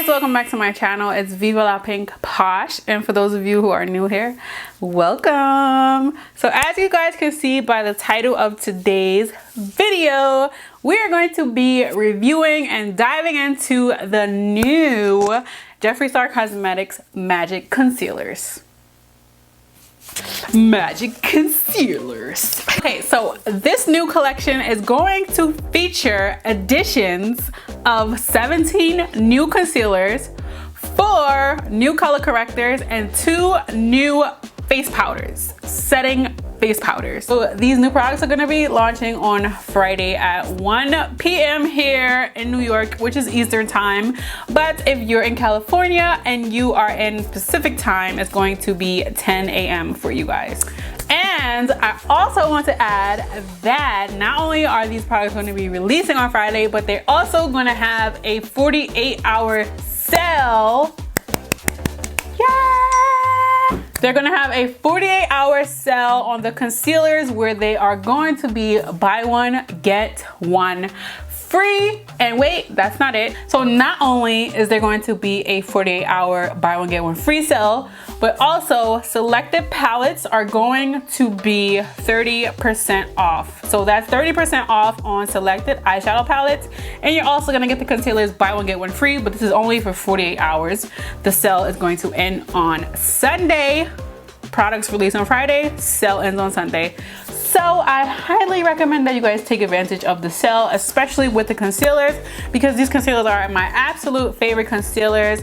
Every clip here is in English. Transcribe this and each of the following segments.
Welcome back to my channel. It's Viva La Pink Posh, and for those of you who are new here, welcome. So as you guys can see by the title of today's video, we are going to be reviewing and diving into the new Jeffree Star Cosmetics Magic Concealers. Okay, so this new collection is going to feature additions of 17 new concealers, 4 new color correctors, and 2 new face powders, setting face powders. So these new products are going to be launching on Friday at 1 p.m. here in New York, which is Eastern time. But if you're in California and you are in Pacific time, it's going to be 10 a.m. for you guys. And I also want to add that not only are these products going to be releasing on Friday, but they're also going to have a 48-hour sale. Yay! They're going to have a 48-hour sale on the concealers where they are going to be buy one, get one free. And wait, that's not it. So not only is there going to be a 48-hour buy one, get one free sale, but also selected palettes are going to be 30% off. So that's 30% off on selected eyeshadow palettes. And you're also gonna get the concealers buy one, get one free, but this is only for 48 hours. The sale is going to end on Sunday. Products released on Friday, sale ends on Sunday. So I highly recommend that you guys take advantage of the sale, especially with the concealers, because these concealers are my absolute favorite concealers.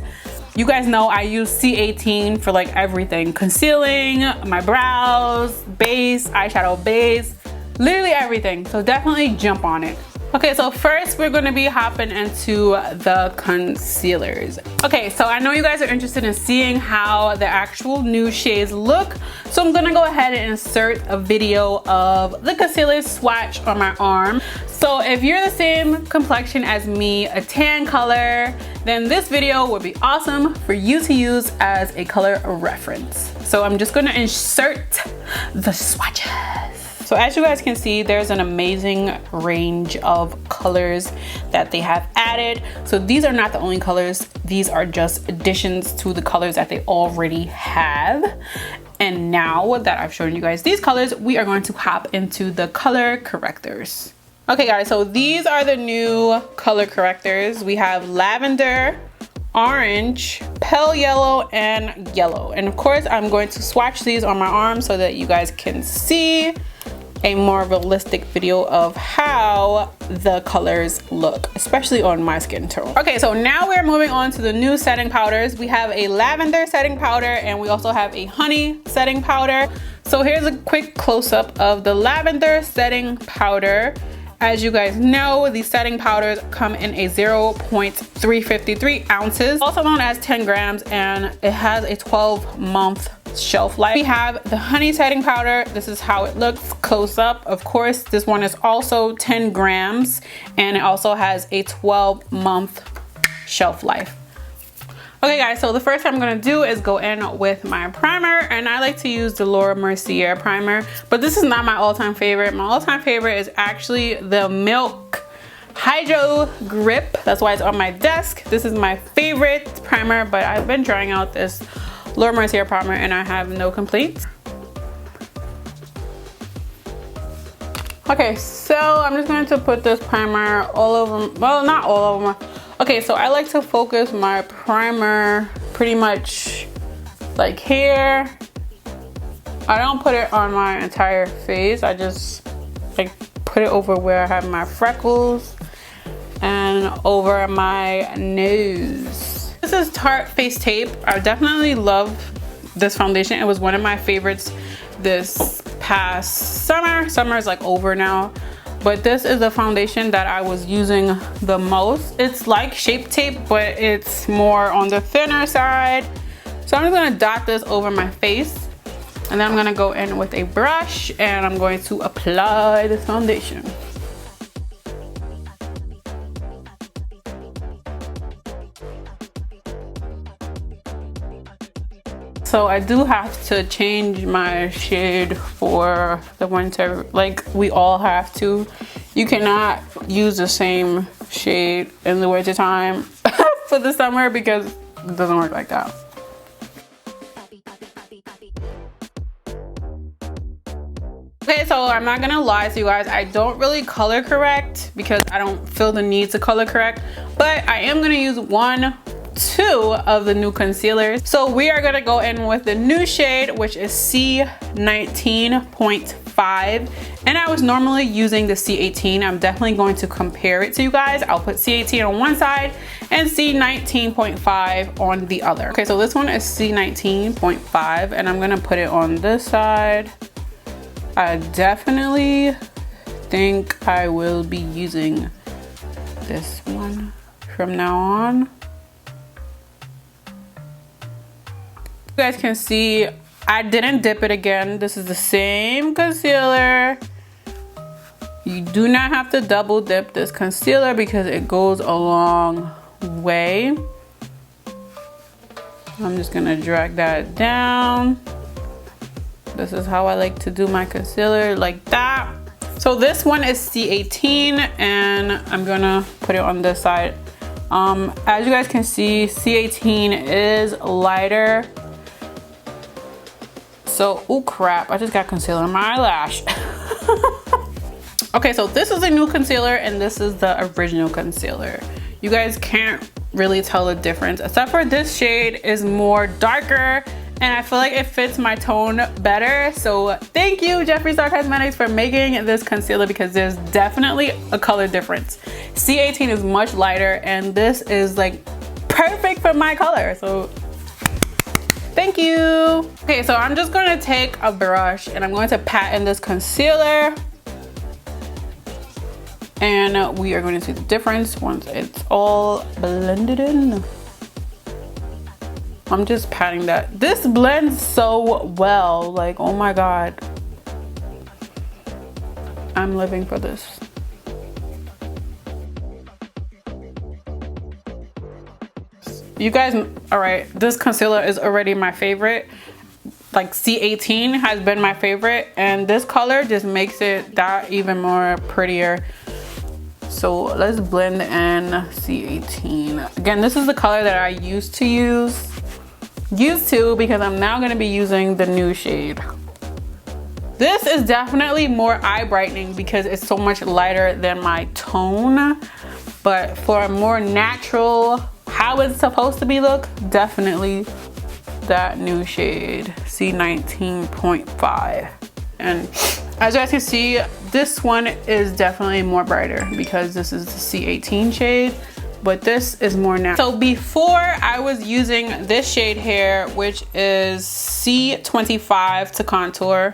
You guys know I use C18 for like everything. Concealing, my brows, base, eyeshadow base, literally everything. So definitely jump on it. Okay, so first we're gonna be hopping into the concealers. Okay, so I know you guys are interested in seeing how the actual new shades look. So I'm gonna go ahead and insert a video of the concealer swatch on my arm. So if you're the same complexion as me, a tan color, then this video would be awesome for you to use as a color reference. So I'm just gonna insert the swatches. So as you guys can see, there's an amazing range of colors that they have added. So these are not the only colors. These are just additions to the colors that they already have. And now that I've shown you guys these colors, we are going to hop into the color correctors. Okay guys, so these are the new color correctors. We have lavender, orange, pale yellow, and yellow. And of course, I'm going to swatch these on my arm so that you guys can see a more realistic video of how the colors look, especially on my skin tone. Okay, so now we're moving on to the new setting powders. We have a lavender setting powder and we also have a honey setting powder. So here's a quick close-up of the lavender setting powder. As you guys know, these setting powders come in a 0.353 ounces, also known as 10 grams, and it has a 12-month shelf life. We have the honey setting powder. This is how it looks close up. Of course, this one is also 10 grams, and it also has a 12-month shelf life. Okay guys, so the first thing I'm gonna do is go in with my primer, and I like to use the Laura Mercier primer, but this is not my all-time favorite. My all-time favorite is actually the Milk Hydro Grip. That's why it's on my desk. This is my favorite primer, but I've been trying out this Laura Mercier primer and I have no complaints. Okay, so I'm just going to put this primer all over, well, not all over. Okay, so I like to focus my primer pretty much like here. I don't put it on my entire face. I just like put it over where I have my freckles and over my nose. This is Tarte Face Tape. I definitely love this foundation. It was one of my favorites this past summer. Summer is like over now. But this is the foundation that I was using the most. It's like Shape Tape, but it's more on the thinner side. So I'm just gonna dot this over my face. And then I'm gonna go in with a brush and I'm going to apply this foundation. So I do have to change my shade for the winter, like we all have to. You cannot use the same shade in the winter time for the summer because it doesn't work like that. Okay, so I'm not gonna lie to you guys, I don't really color correct because I don't feel the need to color correct, but I am gonna use two of the new concealers. So we are gonna go in with the new shade, which is C19.5, and I was normally using the C18. I'm definitely going to compare it to you guys. I'll put C18 on one side and C19.5 on the other. Okay, so this one is C19.5 and I'm gonna put it on this side. I definitely think I will be using this one from now on. You guys can see I didn't dip it again. This is the same concealer. You do not have to double dip this concealer because it goes a long way. I'm just gonna drag that down. This is how I like to do my concealer, like that. So this one is C18 and I'm gonna put it on this side. As you guys can see, C18 is lighter. So, oh crap, I just got concealer on my eyelash. Okay, so this is a new concealer and this is the original concealer. You guys can't really tell the difference, except for this shade is more darker and I feel like it fits my tone better. So thank you, Jeffree Star Cosmetics, for making this concealer because there's definitely a color difference. C18 is much lighter and this is like perfect for my color. So thank you. Okay, so I'm just gonna take a brush and I'm going to pat in this concealer. And we are going to see the difference once it's all blended in. I'm just patting that. This blends so well, like, oh my God. I'm living for this. You guys, all right, this concealer is already my favorite. Like C18 has been my favorite and this color just makes it that even more prettier. So let's blend in C18. Again, this is the color that I used to because I'm now gonna be using the new shade. This is definitely more eye brightening because it's so much lighter than my tone. But for a more natural, how it's supposed to be look, definitely that new shade, C19.5. And as you guys can see, this one is definitely more brighter because this is the C18 shade, but this is more natural. So before I was using this shade here, which is C25 to contour.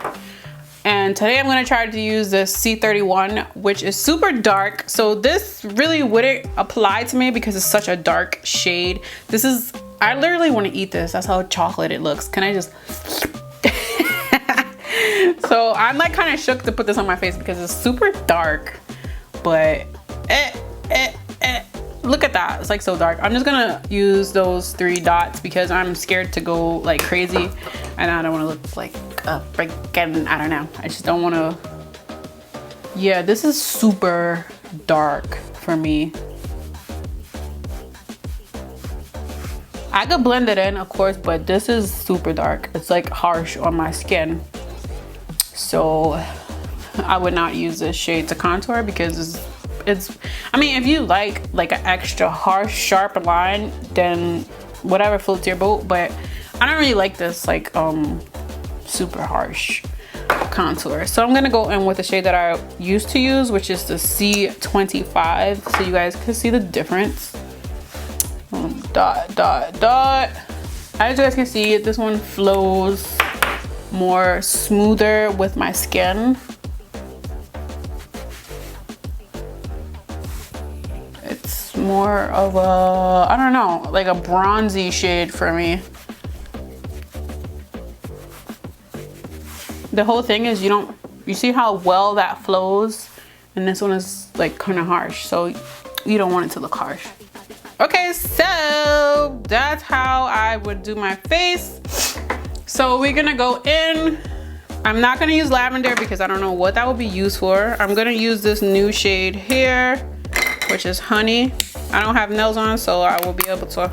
And today I'm gonna try to use this C31, which is super dark. So this really wouldn't apply to me because it's such a dark shade. This is, I literally wanna eat this. That's how chocolate it looks. Can I just? So I'm like kind of shook to put this on my face because it's super dark, but look at that. It's like so dark. I'm just gonna use those 3 dots because I'm scared to go like crazy and I don't want to look like a freaking, I don't know. I just don't want to. Yeah, this is super dark for me. I could blend it in, of course, but this is super dark. It's like harsh on my skin. So I would not use this shade to contour because it's I mean, if you like an extra harsh, sharp line, then whatever floats your boat, but I don't really like this like super harsh contour. So I'm gonna go in with the shade that I used to use, which is the C25, so you guys can see the difference. Dot, dot, dot. As you guys can see, this one flows more smoother with my skin. It's more of a, I don't know, like a bronzy shade for me. The whole thing is you see how well that flows, and this one is like kind of harsh, so you don't want it to look harsh. Okay, so that's how I would do my face. So we're gonna go in. I'm not gonna use lavender because I don't know what that would be used for. I'm gonna use this new shade here, which is honey. I don't have nails on, so I will be able to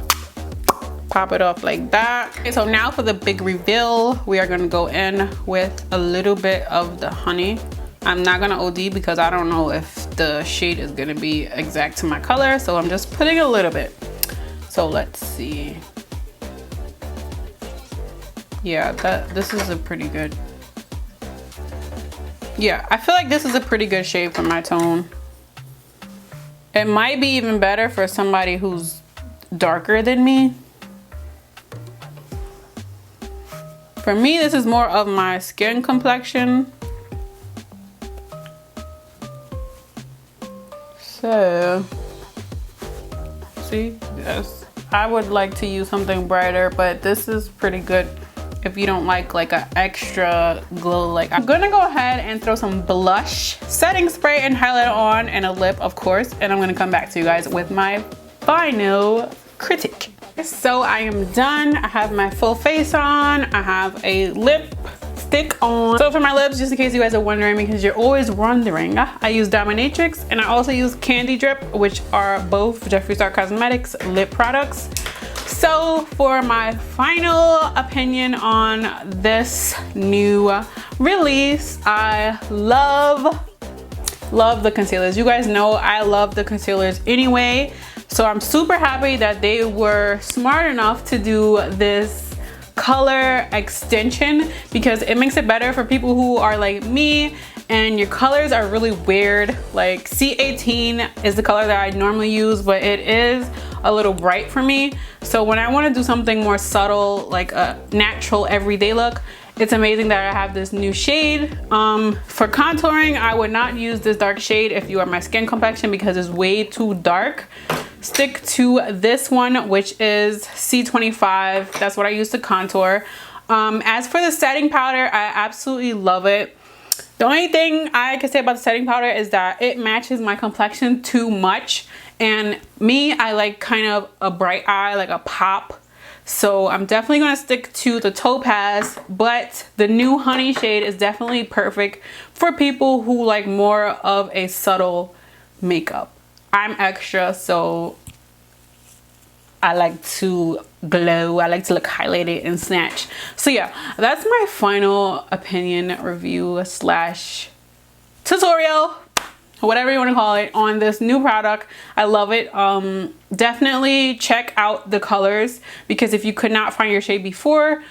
pop it off like that. Okay, so now for the big reveal, we are gonna go in with a little bit of the honey. I'm not gonna OD because I don't know if the shade is gonna be exact to my color, so I'm just putting a little bit. So let's see. Yeah, this is a pretty good. Yeah, I feel like this is a pretty good shade for my tone. It might be even better for somebody who's darker than me. For me, this is more of my skin complexion. So, see, yes, I would like to use something brighter, but this is pretty good if you don't like an extra glow. Like, I'm gonna go ahead and throw some blush, setting spray, and highlighter on, and a lip, of course, and I'm gonna come back to you guys with my final critique. So I am done. I have my full face on. I have a lip stick on. So for my lips, just in case you guys are wondering, because you're always wondering, I use Dominatrix, and I also use Candy Drip, which are both Jeffree Star Cosmetics lip products. So for my final opinion on this new release, I love the concealers. You guys know I love the concealers anyway. So I'm super happy that they were smart enough to do this color extension, because it makes it better for people who are like me and your colors are really weird. Like C18 is the color that I normally use, but it is a little bright for me. So when I want to do something more subtle, like a natural everyday look, it's amazing that I have this new shade. For contouring, I would not use this dark shade if you are my skin complexion because it's way too dark. Stick to this one, which is C25. That's what I use to contour. As for the setting powder, I absolutely love it. The only thing I can say about the setting powder is that it matches my complexion too much. And me, I like kind of a bright eye, like a pop. So I'm definitely gonna stick to the Topaz, but the new honey shade is definitely perfect for people who like more of a subtle makeup. I'm extra, so I like to glow. I like to look highlighted and snatch. So yeah, that's my final opinion review slash tutorial, whatever you want to call it, on this new product. I love it. Definitely check out the colors, because if you could not find your shade before,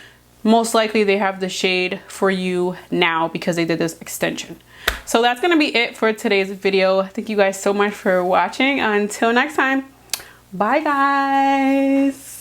most likely they have the shade for you now because they did this extension. So that's gonna be it for today's video. Thank you guys so much for watching. Until next time, bye guys.